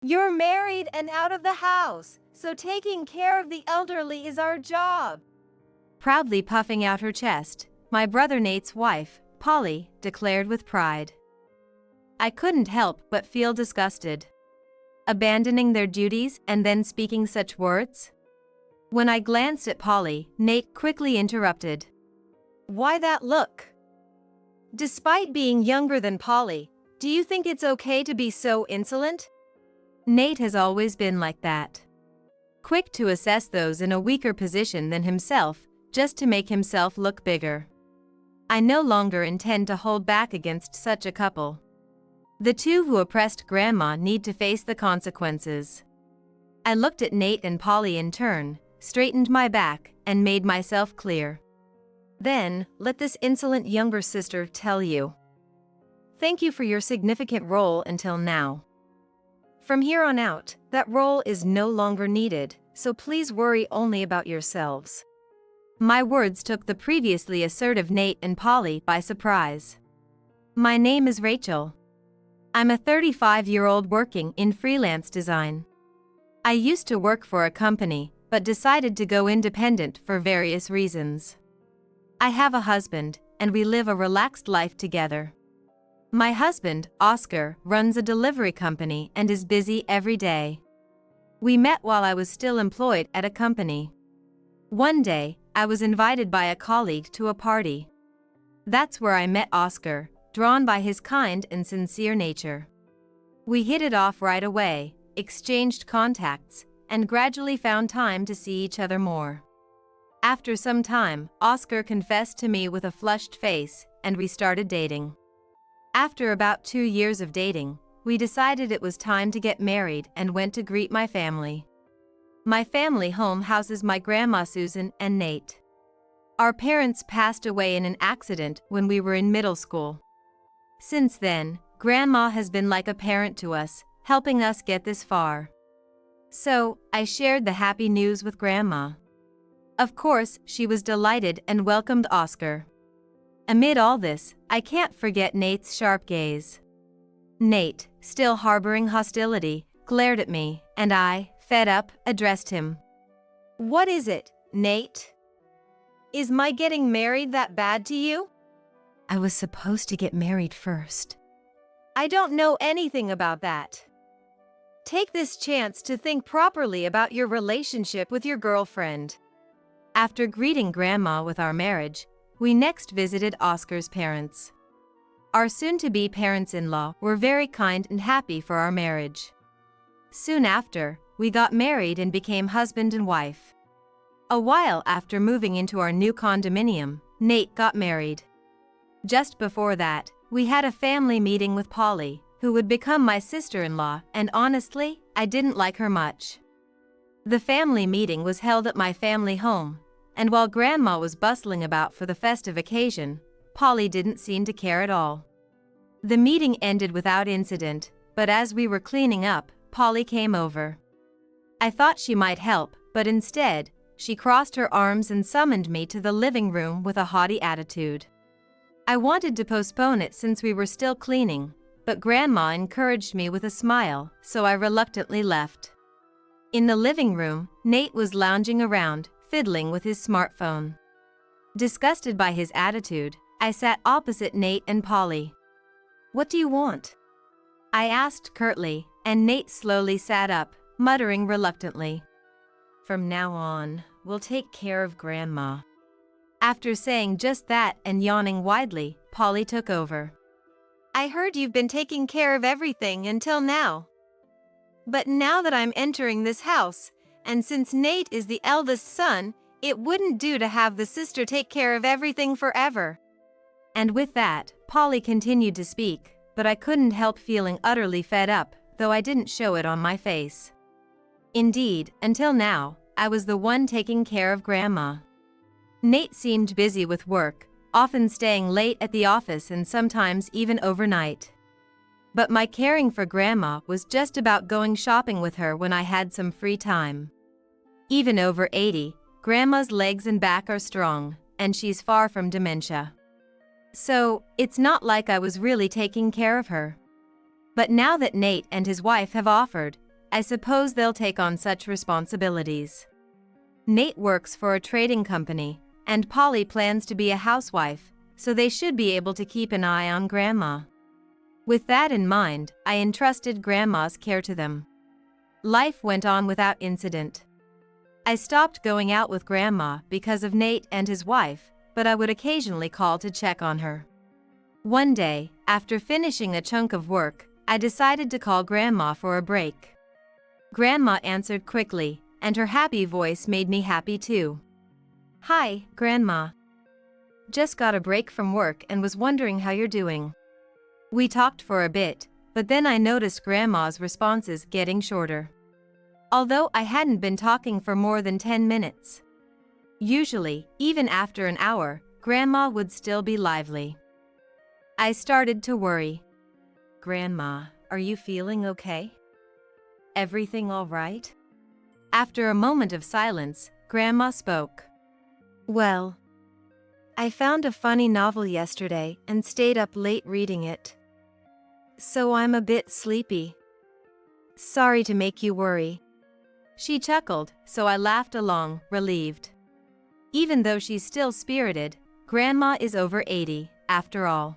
You're married and out of the house, so taking care of the elderly is our job. Proudly puffing out her chest, my brother Nate's wife, Polly, declared with pride. I couldn't help but feel disgusted. Abandoning their duties and then speaking such words? When I glanced at Polly, Nate quickly interrupted. Why that look? Despite being younger than Polly, do you think it's okay to be so insolent? Nate has always been like that. Quick to assess those in a weaker position than himself, just to make himself look bigger. I no longer intend to hold back against such a couple. The two who oppressed Grandma need to face the consequences. I looked at Nate and Polly in turn, straightened my back, and made myself clear. Then, let this insolent younger sister tell you. Thank you for your significant role until now. From here on out, that role is no longer needed, so please worry only about yourselves. My words took the previously assertive Nate and Polly by surprise. My name is Rachel. I'm a 35-year-old working in freelance design. I used to work for a company, but decided to go independent for various reasons. I have a husband, and we live a relaxed life together. My husband, Oscar, runs a delivery company and is busy every day. We met while I was still employed at a company. One day, I was invited by a colleague to a party. That's where I met Oscar, drawn by his kind and sincere nature. We hit it off right away, exchanged contacts, and gradually found time to see each other more. After some time, Oscar confessed to me with a flushed face, and we started dating. After about 2 years of dating, we decided it was time to get married and went to greet my family. My family home houses my grandma Susan and Nate. Our parents passed away in an accident when we were in middle school. Since then, Grandma has been like a parent to us, helping us get this far. So, I shared the happy news with Grandma. Of course, she was delighted and welcomed Oscar. Amid all this, I can't forget Nate's sharp gaze. Nate, still harboring hostility, glared at me, and I, fed up, addressed him. What is it, Nate? Is my getting married that bad to you? I was supposed to get married first. I don't know anything about that. Take this chance to think properly about your relationship with your girlfriend. After greeting Grandma with our marriage, we next visited Oscar's parents. Our soon-to-be parents-in-law were very kind and happy for our marriage. Soon after, we got married and became husband and wife. A while after moving into our new condominium, Nate got married. Just before that, we had a family meeting with Polly, who would become my sister-in-law, and honestly, I didn't like her much. The family meeting was held at my family home, and while Grandma was bustling about for the festive occasion, Polly didn't seem to care at all. The meeting ended without incident, but as we were cleaning up, Polly came over. I thought she might help, but instead, she crossed her arms and summoned me to the living room with a haughty attitude. I wanted to postpone it since we were still cleaning, but Grandma encouraged me with a smile, so I reluctantly left. In the living room, Nate was lounging around, fiddling with his smartphone. Disgusted by his attitude, I sat opposite Nate and Polly. "What do you want?" I asked curtly, and Nate slowly sat up, muttering reluctantly. "From now on, we'll take care of Grandma." After saying just that and yawning widely, Polly took over. I heard you've been taking care of everything until now. But now that I'm entering this house, and since Nate is the eldest son, it wouldn't do to have the sister take care of everything forever. And with that, Polly continued to speak, but I couldn't help feeling utterly fed up, though I didn't show it on my face. Indeed, until now, I was the one taking care of Grandma. Nate seemed busy with work, often staying late at the office and sometimes even overnight. But my caring for Grandma was just about going shopping with her when I had some free time. Even over 80, Grandma's legs and back are strong, and she's far from dementia. So, it's not like I was really taking care of her. But now that Nate and his wife have offered, I suppose they'll take on such responsibilities. Nate works for a trading company, and Polly plans to be a housewife, so they should be able to keep an eye on Grandma. With that in mind, I entrusted Grandma's care to them. Life went on without incident. I stopped going out with Grandma because of Nate and his wife, but I would occasionally call to check on her. One day, after finishing a chunk of work, I decided to call Grandma for a break. Grandma answered quickly, and her happy voice made me happy too. "Hi, Grandma. Just got a break from work and was wondering how you're doing." We talked for a bit, but then I noticed Grandma's responses getting shorter. Although I hadn't been talking for more than 10 minutes. Usually, even after an hour, Grandma would still be lively. I started to worry. "Grandma, are you feeling okay? Everything all right?" After a moment of silence, Grandma spoke. "Well, I found a funny novel yesterday and stayed up late reading it. So I'm a bit sleepy. Sorry to make you worry." She chuckled, so I laughed along, relieved. Even though she's still spirited, Grandma is over 80, after all.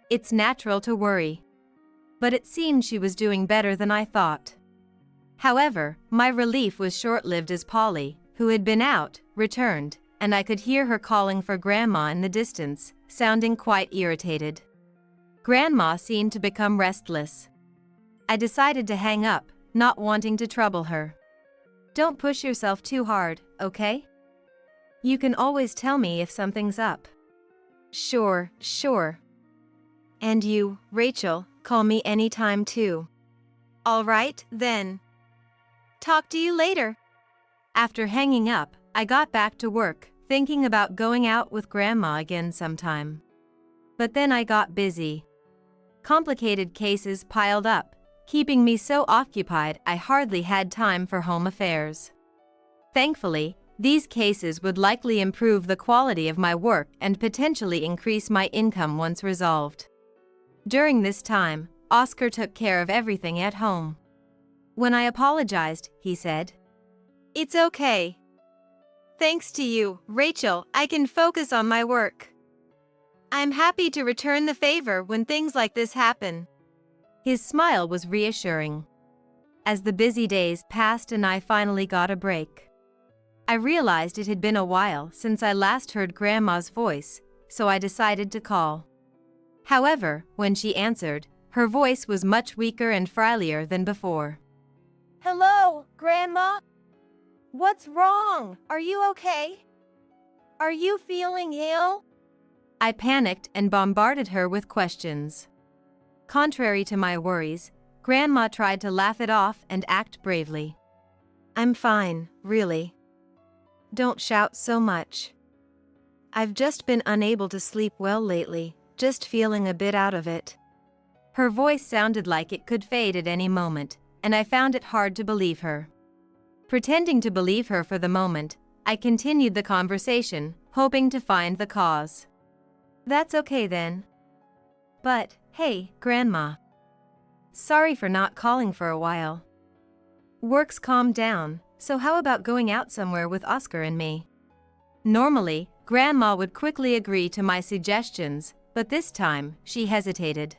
It's natural to worry. But it seemed she was doing better than I thought. However, my relief was short-lived as Polly, who had been out, returned, and I could hear her calling for Grandma in the distance, sounding quite irritated. Grandma seemed to become restless. I decided to hang up, not wanting to trouble her. "Don't push yourself too hard, okay? You can always tell me if something's up." "Sure, sure. And you, Rachel, call me anytime too." "All right, then. Talk to you later." After hanging up, I got back to work, thinking about going out with Grandma again sometime. But then I got busy. Complicated cases piled up, keeping me so occupied I hardly had time for home affairs. Thankfully, these cases would likely improve the quality of my work and potentially increase my income once resolved. During this time, Oscar took care of everything at home. When I apologized, he said, "It's okay. Thanks to you, Rachel, I can focus on my work. I'm happy to return the favor when things like this happen." His smile was reassuring. As the busy days passed and I finally got a break, I realized it had been a while since I last heard Grandma's voice, so I decided to call. However, when she answered, her voice was much weaker and frilier than before. "Hello, Grandma? What's wrong? Are you okay? Are you feeling ill?" I panicked and bombarded her with questions. Contrary to my worries, Grandma tried to laugh it off and act bravely. "I'm fine, really. Don't shout so much. I've just been unable to sleep well lately, just feeling a bit out of it." Her voice sounded like it could fade at any moment, and I found it hard to believe her. Pretending to believe her for the moment, I continued the conversation, hoping to find the cause. "That's okay then. But, hey, Grandma. Sorry for not calling for a while. Work's calmed down, so how about going out somewhere with Oscar and me?" Normally, Grandma would quickly agree to my suggestions, but this time, she hesitated.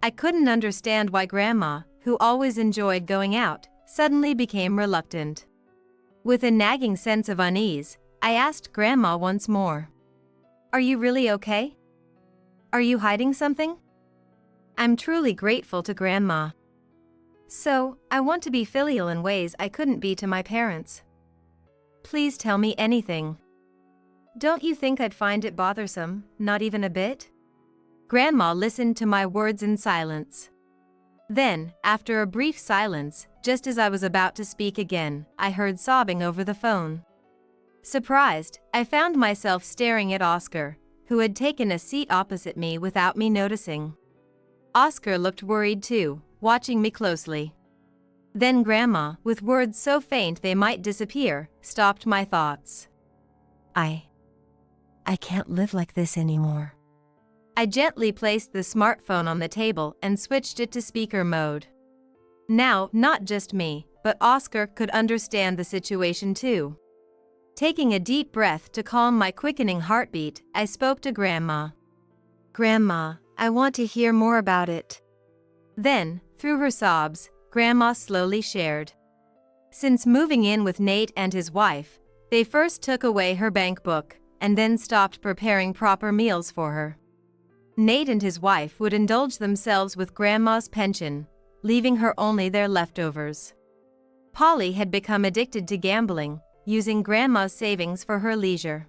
I couldn't understand why Grandma, who always enjoyed going out, suddenly became reluctant. With a nagging sense of unease, I asked Grandma once more. "Are you really okay? Are you hiding something?" I'm truly grateful to Grandma. So, I want to be filial in ways I couldn't be to my parents. Please tell me anything. Don't you think I'd find it bothersome, not even a bit? Grandma listened to my words in silence. Then, after a brief silence, just as I was about to speak again, I heard sobbing over the phone. Surprised, I found myself staring at Oscar, who had taken a seat opposite me without me noticing. Oscar looked worried too, watching me closely. Then Grandma, with words so faint they might disappear, stopped my thoughts. I can't live like this anymore." I gently placed the smartphone on the table and switched it to speaker mode. Now, not just me, but Oscar could understand the situation too. Taking a deep breath to calm my quickening heartbeat, I spoke to Grandma. Grandma, I want to hear more about it. Then, through her sobs, Grandma slowly shared. Since moving in with Nate and his wife, they first took away her bank book and then stopped preparing proper meals for her. Nate and his wife would indulge themselves with Grandma's pension, leaving her only their leftovers. Polly had become addicted to gambling, using Grandma's savings for her leisure.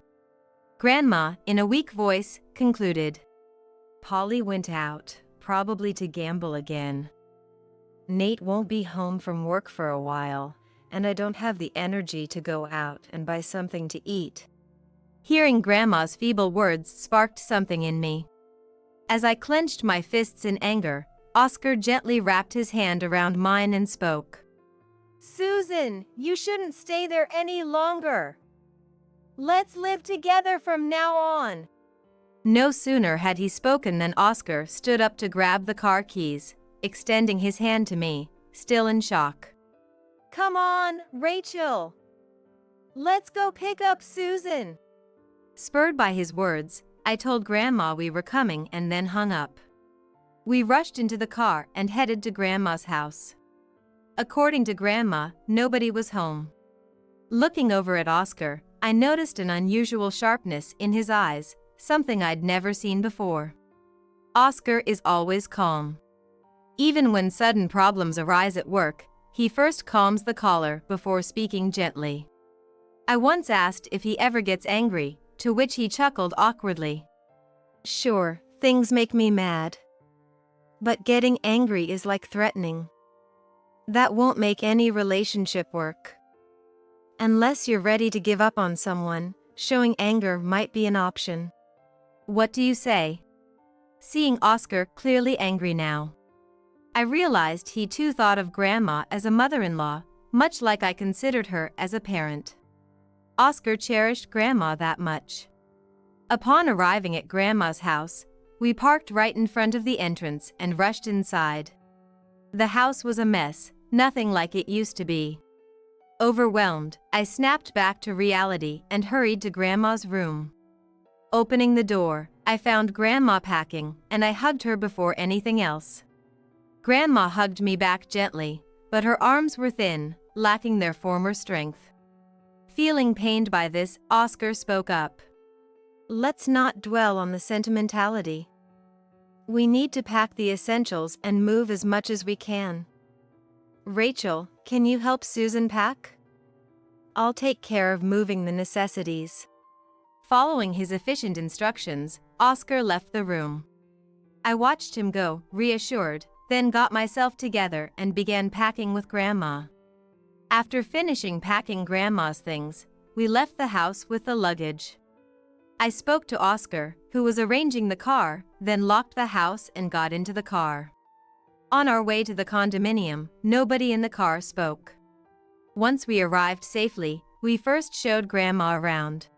Grandma, in a weak voice, concluded. Polly went out, probably to gamble again. Nate won't be home from work for a while, and I don't have the energy to go out and buy something to eat. Hearing Grandma's feeble words sparked something in me. As I clenched my fists in anger, Oscar gently wrapped his hand around mine and spoke. Susan, you shouldn't stay there any longer. Let's live together from now on. No sooner had he spoken than Oscar stood up to grab the car keys, extending his hand to me, still in shock. Come on, Rachel. Let's go pick up Susan. Spurred by his words, I told Grandma we were coming and then hung up. We rushed into the car and headed to Grandma's house. According to Grandma, nobody was home. Looking over at Oscar, I noticed an unusual sharpness in his eyes, something I'd never seen before. Oscar is always calm. Even when sudden problems arise at work, he first calms the caller before speaking gently. I once asked if he ever gets angry, to which he chuckled awkwardly. Sure, things make me mad. But getting angry is like threatening. That won't make any relationship work. Unless you're ready to give up on someone, showing anger might be an option. What do you say? Seeing Oscar clearly angry now, I realized he too thought of Grandma as a mother-in-law, much like I considered her as a parent. Oscar cherished Grandma that much. Upon arriving at Grandma's house, we parked right in front of the entrance and rushed inside. The house was a mess, nothing like it used to be. Overwhelmed, I snapped back to reality and hurried to Grandma's room. Opening the door, I found Grandma packing, and I hugged her before anything else. Grandma hugged me back gently, but her arms were thin, lacking their former strength. Feeling pained by this, Oscar spoke up. Let's not dwell on the sentimentality. We need to pack the essentials and move as much as we can. Rachel, can you help Susan pack? I'll take care of moving the necessities. Following his efficient instructions, Oscar left the room. I watched him go, reassured, then got myself together and began packing with Grandma. After finishing packing Grandma's things, we left the house with the luggage. I spoke to Oscar, who was arranging the car, then locked the house and got into the car. On our way to the condominium, nobody in the car spoke. Once we arrived safely, we first showed Grandma around.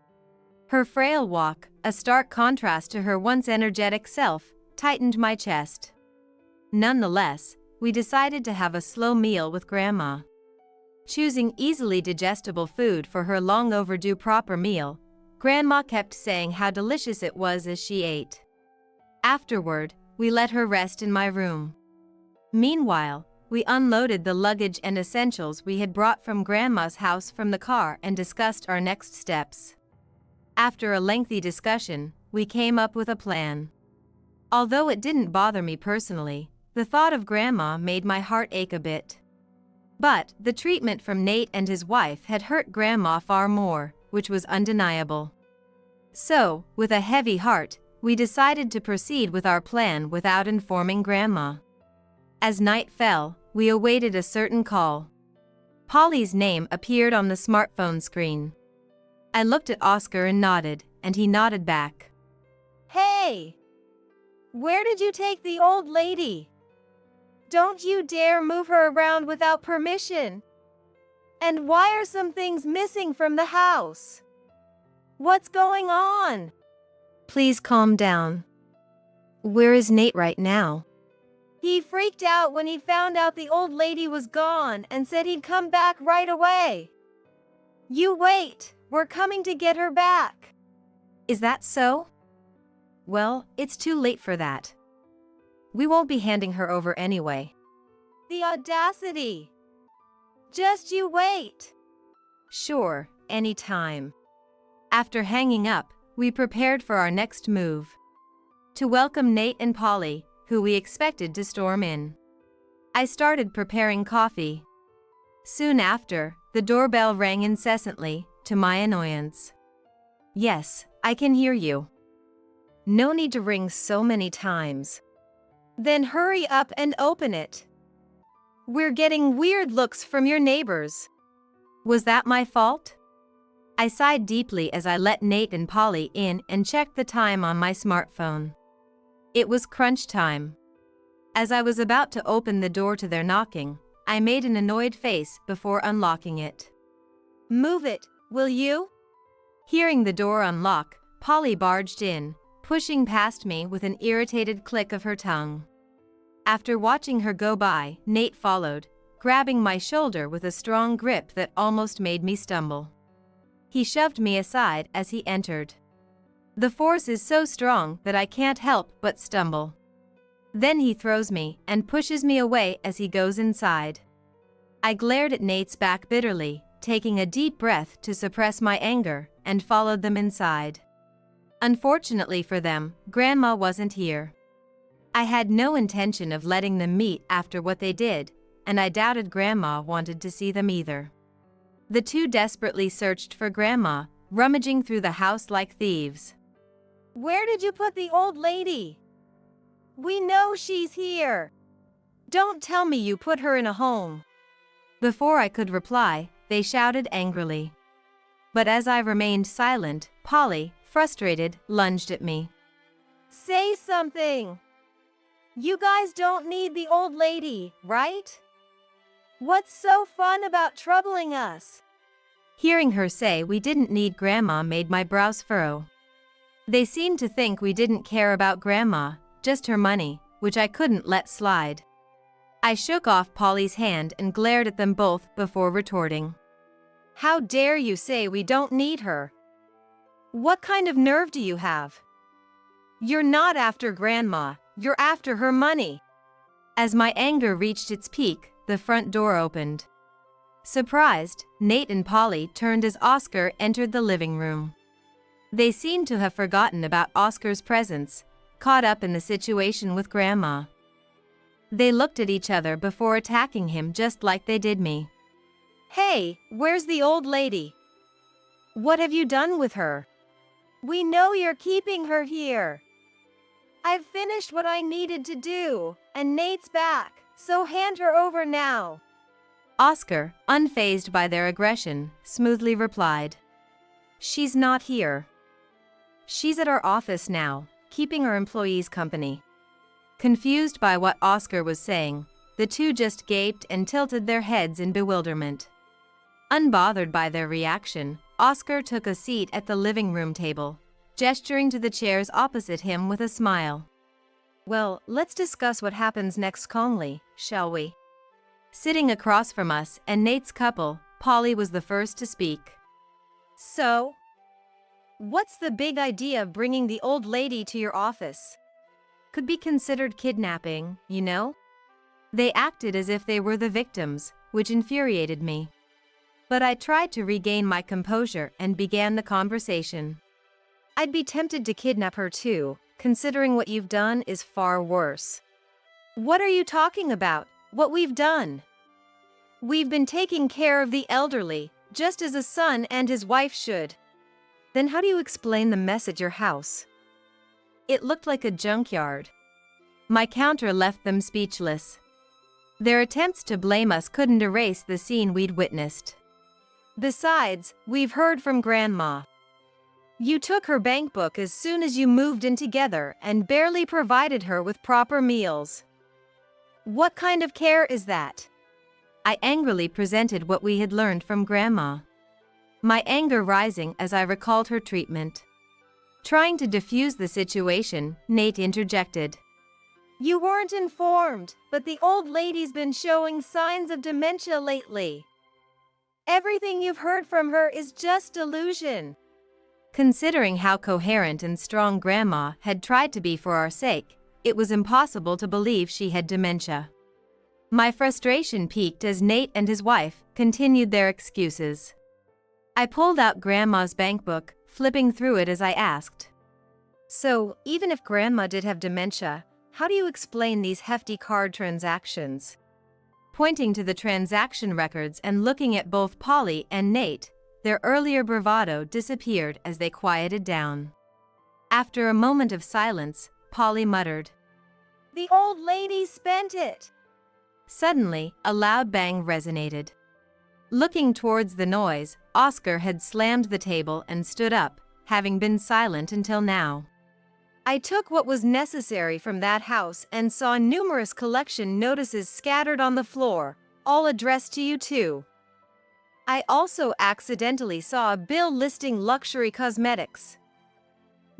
Her frail walk, a stark contrast to her once energetic self, tightened my chest. Nonetheless, we decided to have a slow meal with Grandma. Choosing easily digestible food for her long overdue proper meal, Grandma kept saying how delicious it was as she ate. Afterward, we let her rest in my room. Meanwhile, we unloaded the luggage and essentials we had brought from Grandma's house from the car and discussed our next steps. After a lengthy discussion, we came up with a plan. Although it didn't bother me personally, the thought of Grandma made my heart ache a bit. But the treatment from Nate and his wife had hurt Grandma far more, which was undeniable. So, with a heavy heart, we decided to proceed with our plan without informing Grandma. As night fell, we awaited a certain call. Polly's name appeared on the smartphone screen. I looked at Oscar and nodded, and he nodded back. Hey! Where did you take the old lady? Don't you dare move her around without permission. And why are some things missing from the house? What's going on? Please calm down. Where is Nate right now? He freaked out when he found out the old lady was gone and said he'd come back right away. You wait, we're coming to get her back. Is that so? Well, it's too late for that. We won't be handing her over anyway. The audacity. Just you wait. Sure, anytime. After hanging up, we prepared for our next move. To welcome Nate and Polly, who we expected to storm in. I started preparing coffee. Soon after, the doorbell rang incessantly, to my annoyance. Yes, I can hear you. No need to ring so many times. Then hurry up and open it. We're getting weird looks from your neighbors. Was that my fault? I sighed deeply as I let Nate and Polly in and checked the time on my smartphone. It was crunch time. As I was about to open the door to their knocking, I made an annoyed face before unlocking it. Move it, will you? Hearing the door unlock, Polly barged in, pushing past me with an irritated click of her tongue. After watching her go by, Nate followed, grabbing my shoulder with a strong grip that almost made me stumble. He shoved me aside as he entered. The force is so strong that I can't help but stumble. Then he throws me and pushes me away as he goes inside. I glared at Nate's back bitterly, taking a deep breath to suppress my anger, and followed them inside. Unfortunately for them, Grandma wasn't here. I had no intention of letting them meet after what they did, and I doubted Grandma wanted to see them either. The two desperately searched for Grandma, rummaging through the house like thieves. Where did you put the old lady? We know she's here. Don't tell me you put her in a home. Before I could reply, they shouted angrily. But as I remained silent, Polly, frustrated, lunged at me. Say something. You guys don't need the old lady, right? What's so fun about troubling us? Hearing her say we didn't need Grandma made my brows furrow. They seemed to think we didn't care about Grandma, just her money, which I couldn't let slide. I shook off Polly's hand and glared at them both before retorting. How dare you say we don't need her? What kind of nerve do you have? You're not after Grandma, you're after her money. As my anger reached its peak, the front door opened. Surprised, Nate and Polly turned as Oscar entered the living room. They seemed to have forgotten about Oscar's presence, caught up in the situation with Grandma. They looked at each other before attacking him just like they did me. Hey, where's the old lady? What have you done with her? We know you're keeping her here. I've finished what I needed to do, and Nate's back, so hand her over now. Oscar, unfazed by their aggression, smoothly replied. She's not here. She's at our office now, keeping our employees company. Confused by what Oscar was saying, the two just gaped and tilted their heads in bewilderment. Unbothered by their reaction, Oscar took a seat at the living room table, gesturing to the chairs opposite him with a smile. Well, let's discuss what happens next calmly, shall we? Sitting across from us and Nate's couple, Polly was the first to speak. So, what's the big idea of bringing the old lady to your office? Could be considered kidnapping, you know? They acted as if they were the victims, which infuriated me. But I tried to regain my composure and began the conversation. I'd be tempted to kidnap her too, considering what you've done is far worse. What are you talking about? What we've done? We've been taking care of the elderly, just as a son and his wife should. Then how do you explain the mess at your house? It looked like a junkyard. My counter left them speechless. Their attempts to blame us couldn't erase the scene we'd witnessed. Besides, we've heard from Grandma. You took her bank book as soon as you moved in together and barely provided her with proper meals. What kind of care is that? I angrily presented what we had learned from Grandma. My anger rising as I recalled her treatment. Trying to defuse the situation, Nate interjected. You weren't informed, but the old lady's been showing signs of dementia lately. Everything you've heard from her is just delusion. Considering how coherent and strong Grandma had tried to be for our sake, it was impossible to believe she had dementia. My frustration peaked as Nate and his wife continued their excuses. I pulled out Grandma's bankbook, flipping through it as I asked, So, even if Grandma did have dementia, how do you explain these hefty card transactions? Pointing to the transaction records and looking at both Polly and Nate, their earlier bravado disappeared as they quieted down. After a moment of silence, Polly muttered, The old lady spent it. Suddenly, a loud bang resonated. Looking towards the noise, Oscar had slammed the table and stood up, having been silent until now. I took what was necessary from that house and saw numerous collection notices scattered on the floor, all addressed to you too. I also accidentally saw a bill listing luxury cosmetics.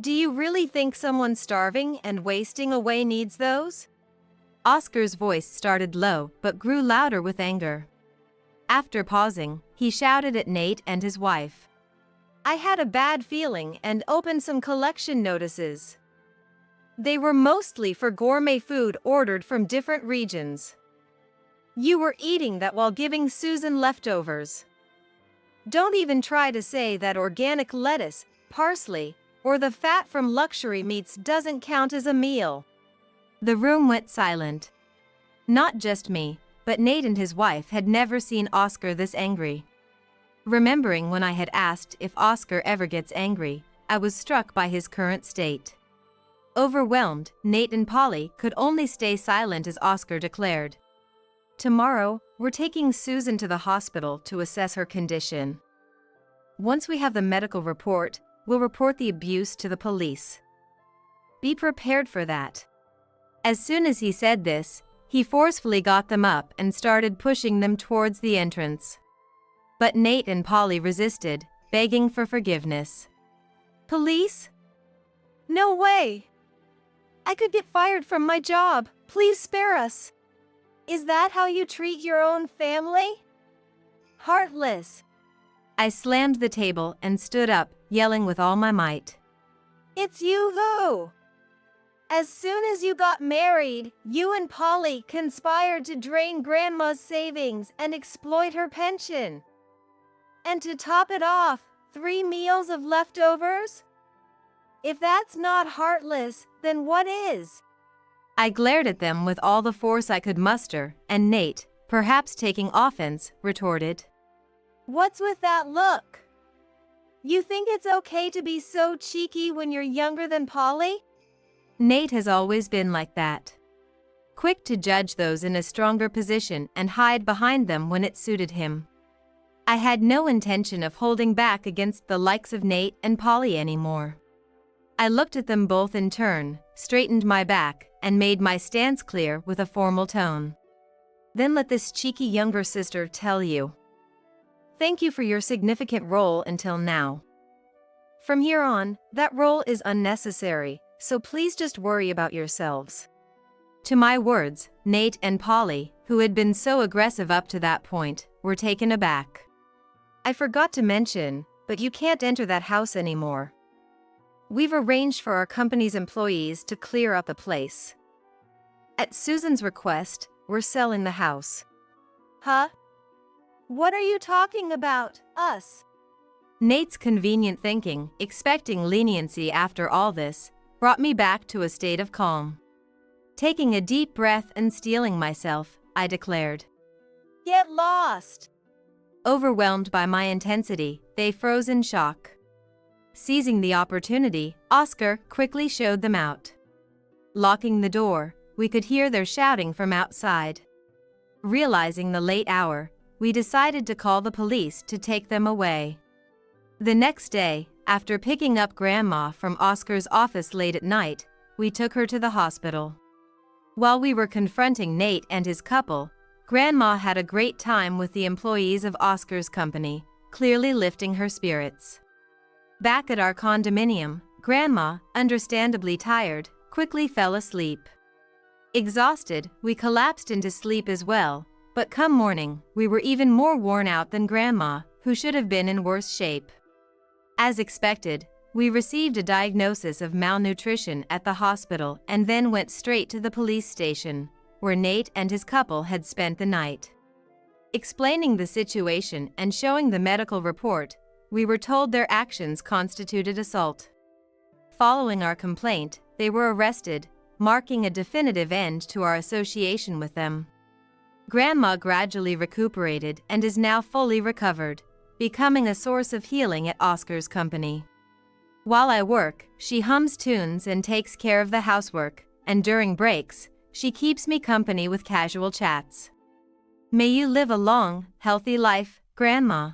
Do you really think someone starving and wasting away needs those? Oscar's voice started low but grew louder with anger. After pausing, he shouted at Nate and his wife. I had a bad feeling and opened some collection notices. They were mostly for gourmet food ordered from different regions. You were eating that while giving Susan leftovers. Don't even try to say that organic lettuce, parsley, or the fat from luxury meats doesn't count as a meal. The room went silent. Not just me, but Nate and his wife had never seen Oscar this angry. Remembering when I had asked if Oscar ever gets angry, I was struck by his current state. Overwhelmed, Nate and Polly could only stay silent as Oscar declared, Tomorrow, we're taking Susan to the hospital to assess her condition. Once we have the medical report, we'll report the abuse to the police. Be prepared for that. As soon as he said this, he forcefully got them up and started pushing them towards the entrance. But Nate and Polly resisted, begging for forgiveness. Police? No way! I could get fired from my job. Please spare us. Is that how you treat your own family? Heartless. I slammed the table and stood up, yelling with all my might. It's you, though. As soon as you got married, you and Polly conspired to drain Grandma's savings and exploit her pension. And to top it off, 3 meals of leftovers? If that's not heartless, then what is? I glared at them with all the force I could muster, and Nate, perhaps taking offense, retorted, What's with that look? You think it's okay to be so cheeky when you're younger than Polly? Nate has always been like that. Quick to judge those in a stronger position and hide behind them when it suited him. I had no intention of holding back against the likes of Nate and Polly anymore. I looked at them both in turn, straightened my back, and made my stance clear with a formal tone. Then let this cheeky younger sister tell you. Thank you for your significant role until now. From here on, that role is unnecessary, so please just worry about yourselves. To my words, Nate and Polly, who had been so aggressive up to that point, were taken aback. I forgot to mention, but you can't enter that house anymore. We've arranged for our company's employees to clear up the place. At Susan's request, we're selling the house. Huh? What are you talking about, us? Nate's convenient thinking, expecting leniency after all this, brought me back to a state of calm. Taking a deep breath and steeling myself, I declared, Get lost! Overwhelmed by my intensity, they froze in shock. Seizing the opportunity, Oscar quickly showed them out. Locking the door, we could hear their shouting from outside. Realizing the late hour, we decided to call the police to take them away. The next day, after picking up Grandma from Oscar's office late at night, we took her to the hospital. While we were confronting Nate and his couple, Grandma had a great time with the employees of Oscar's company, clearly lifting her spirits. Back at our condominium, Grandma, understandably tired, quickly fell asleep. Exhausted, we collapsed into sleep as well, but come morning, we were even more worn out than Grandma, who should have been in worse shape. As expected, we received a diagnosis of malnutrition at the hospital and then went straight to the police station, where Nate and his couple had spent the night. Explaining the situation and showing the medical report, we were told their actions constituted assault. Following our complaint, they were arrested, marking a definitive end to our association with them. Grandma gradually recuperated and is now fully recovered, becoming a source of healing at Oscar's company. While I work, she hums tunes and takes care of the housework, and during breaks, she keeps me company with casual chats. May you live a long, healthy life, Grandma.